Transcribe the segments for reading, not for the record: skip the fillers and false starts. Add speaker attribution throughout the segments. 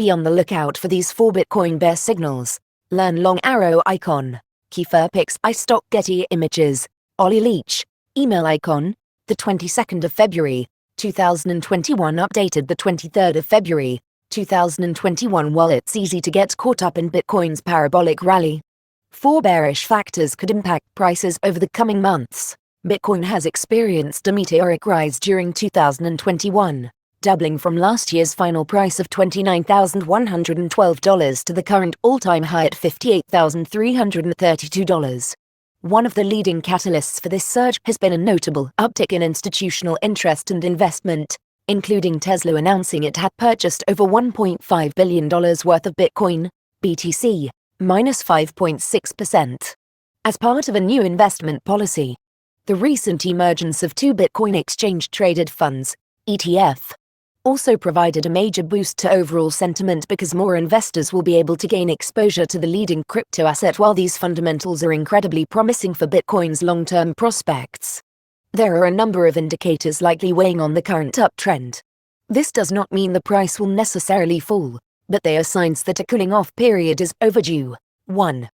Speaker 1: Be on the lookout for these 4 Bitcoin bear signals. Learn long arrow icon. Kiefer pics iStock Getty images. Ollie Leach. Email icon. The 22nd of February, 2021 updated the 23rd of February, 2021. While it's easy to get caught up in Bitcoin's parabolic rally, 4 bearish factors could impact prices over the coming months. Bitcoin has experienced a meteoric rise during 2021, doubling from last year's final price of $29,112 to the current all-time high at $58,332. One of the leading catalysts for this surge has been a notable uptick in institutional interest and investment, including Tesla announcing it had purchased over $1.5 billion worth of Bitcoin, BTC, minus 5.6%. As part of a new investment policy, the recent emergence of 2 Bitcoin exchange-traded funds, ETF, also provided a major boost to overall sentiment because more investors will be able to gain exposure to the leading crypto asset. While these fundamentals are incredibly promising for Bitcoin's long-term prospects, there are a number of indicators likely weighing on the current uptrend. This does not mean the price will necessarily fall, but they are signs that a cooling-off period is overdue. 1.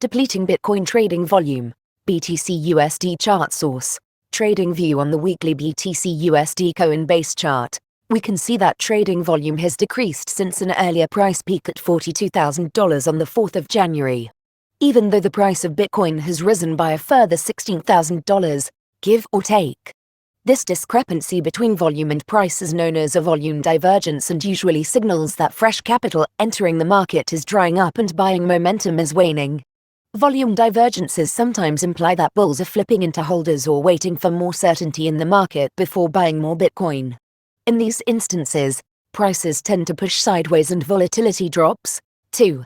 Speaker 1: Depleting Bitcoin trading volume. BTC/USD chart source. Trading view. On the weekly BTC/USD Coinbase chart, we can see that trading volume has decreased since an earlier price peak at $42,000 on the 4th of January. Even though the price of Bitcoin has risen by a further $16,000, give or take. This discrepancy between volume and price is known as a volume divergence and usually signals that fresh capital entering the market is drying up and buying momentum is waning. Volume divergences sometimes imply that bulls are flipping into holders or waiting for more certainty in the market before buying more Bitcoin. In these instances, prices tend to push sideways and volatility drops. 2.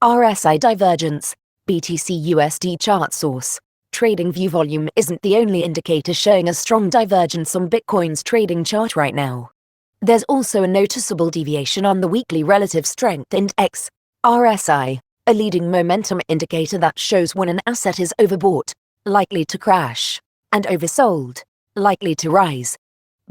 Speaker 1: RSI divergence. BTC/USD chart source. Trading view. Volume isn't the only indicator showing a strong divergence on Bitcoin's trading chart right now. There's also a noticeable deviation on the weekly relative strength index, RSI, a leading momentum indicator that shows when an asset is overbought, likely to crash, and oversold, likely to rise,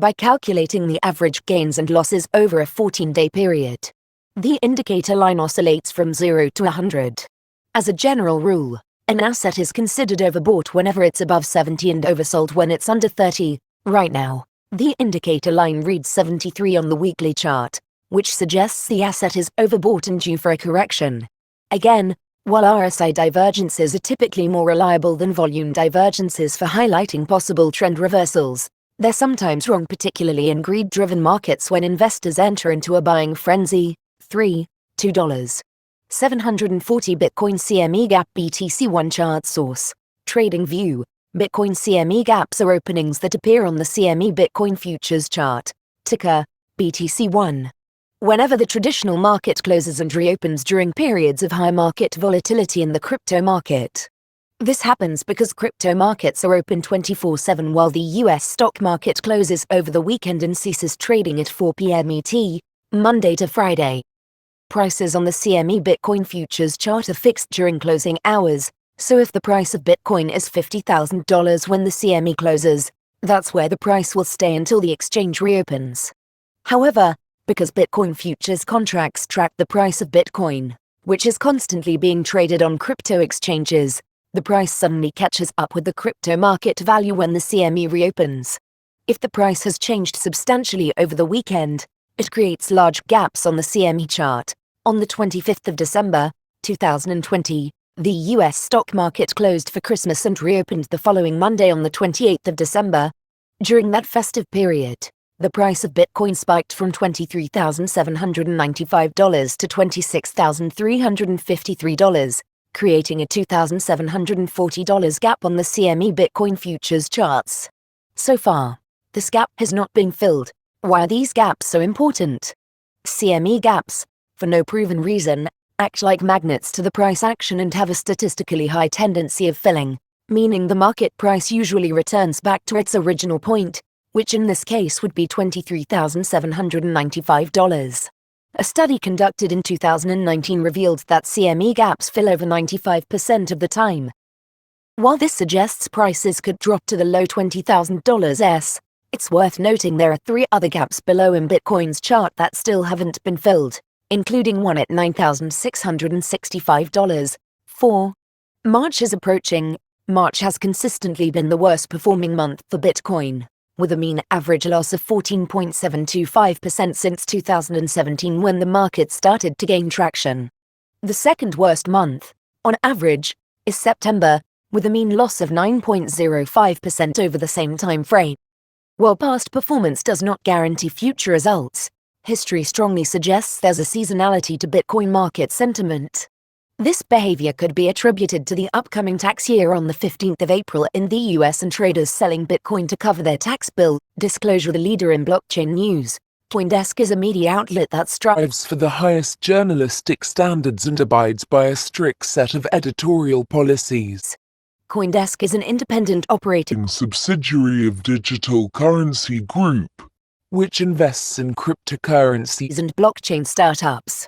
Speaker 1: by calculating the average gains and losses over a 14-day period. The indicator line oscillates from 0 to 100. As a general rule, an asset is considered overbought whenever it's above 70 and oversold when it's under 30. Right now, the indicator line reads 73 on the weekly chart, which suggests the asset is overbought and due for a correction. Again, while RSI divergences are typically more reliable than volume divergences for highlighting possible trend reversals, they're sometimes wrong, particularly in greed-driven markets when investors enter into a buying frenzy. 3. $2. 740 Bitcoin CME gap. BTC1 chart source. Trading view. Bitcoin CME gaps are openings that appear on the CME Bitcoin futures chart, ticker BTC1. Whenever the traditional market closes and reopens during periods of high market volatility in the crypto market. This happens because crypto markets are open 24/7 while the US stock market closes over the weekend and ceases trading at 4 p.m. ET, Monday to Friday. Prices on the CME Bitcoin futures chart are fixed during closing hours, so if the price of Bitcoin is $50,000 when the CME closes, that's where the price will stay until the exchange reopens. However, because Bitcoin futures contracts track the price of Bitcoin, which is constantly being traded on crypto exchanges, the price suddenly catches up with the crypto market value when the CME reopens. If the price has changed substantially over the weekend, it creates large gaps on the CME chart. On the 25th of December, 2020, the US stock market closed for Christmas and reopened the following Monday on the 28th of December. During that festive period, the price of Bitcoin spiked from $23,795 to $26,353, creating a $2,740 gap on the CME Bitcoin futures charts. So far, this gap has not been filled. Why are these gaps so important? CME gaps, for no proven reason, act like magnets to the price action and have a statistically high tendency of filling, meaning the market price usually returns back to its original point, which in this case would be $23,795. A study conducted in 2019 revealed that CME gaps fill over 95% of the time. While this suggests prices could drop to the low $20,000s, it's worth noting there are 3 other gaps below in Bitcoin's chart that still haven't been filled. including one at $9,665. 4. March is approaching. March has consistently been the worst performing month for Bitcoin, with a mean average loss of 14.725% since 2017 when the market started to gain traction. The second worst month, on average, is September, with a mean loss of 9.05% over the same time frame. While past performance does not guarantee future results, history strongly suggests there's a seasonality to Bitcoin market sentiment. This behavior could be attributed to the upcoming tax year on the 15th of April in the US and traders selling Bitcoin to cover their tax bill. Disclosure: the leader in blockchain news. CoinDesk is a media outlet that strives
Speaker 2: for the highest journalistic standards and abides by a strict set of editorial policies.
Speaker 1: CoinDesk is an independent operating
Speaker 2: subsidiary of Digital Currency Group, which invests in cryptocurrencies
Speaker 1: and blockchain startups.